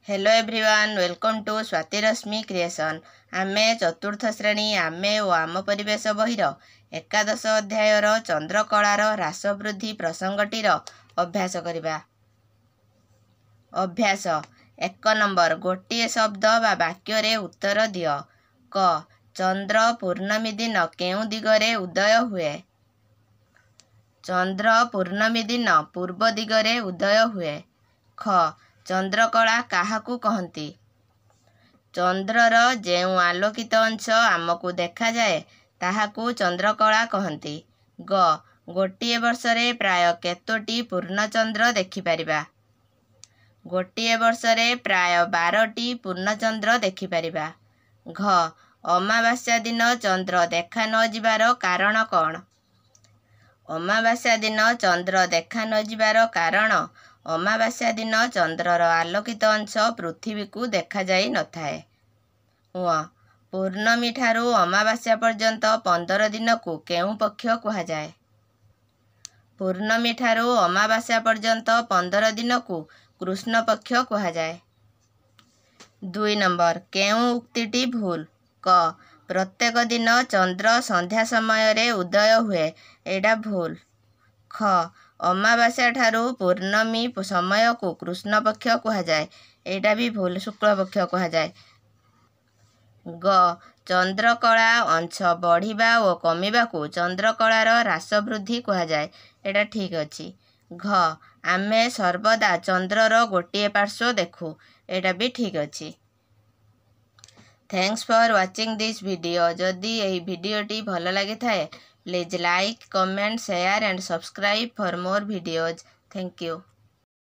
Hello everyone, welcome to Swati Rashmi creation. आमे चतुर्थ श्रेणी आमे ओ आम परिवेश बहिर एकादश अध्यायर चंद्रकलार ह्रास वृद्धि प्रसंगटीर अभ्यास करिबा। अभ्यास 1 नंबर, गोटे शब्द बा वाक्य रे उत्तर दियो। क चंद्र पूर्णमी दिन केउ दिगरे उदय हुए? चंद्र पूर्णमी दिन पूर्व दिगरे उदय हुए। ख चंद्रकला काहाकू कहती? चंद्रर जेउ आलोकित अंश आमको देखा जाए ताहाकू चंद्रकला कहती। ग गोटे वर्षरे प्राय केतोटी पूर्णचंद्र देखिपारिबा? गोटे वर्षरे प्राय 12टी पूर्णचंद्र देखिपारिबा। घ अमावास्या दिन चंद्र देखा न जिबार कारण कौन? अमावास्या दिन चंद्र देखा न जिबार कारण अमावास्या दिन चंद्रर आलोकित अंश पृथ्वी को देखा जाई न थाए। पूर्णमी ठारू अमावास्या पर्यंत 15 दिन को केउ पक्ष कहा जाए? पूर्णमी ठारू अमावास्या पर्यंत 15 दिन को कृष्ण पक्ष कहा जाए। 2 नंबर, केउ उक्तिटी भूल? क प्रत्येक दिन चंद्र संध्या समय रे उदय हुए, एडा भूल। ख अमावास्या ठारू पूर्णमी समय को कृष्ण पक्ष कहा जाए, एडा भी भूल, शुक्ल पक्ष कहा जाए। ग चंद्रकला अंश बढ़िबा और कमिबा को चंद्रकलार ह्रास वृद्धि कहा जाए, एडा ठीक अछि। घ आमे सर्वदा चंद्रर गोटे पार्श्व देखू, एडा भी ठीक अछि। Thanks for watching this video. जदि एही वीडियोटी भल लगी थाए please like, comment, share and subscribe for more videos. Thank you.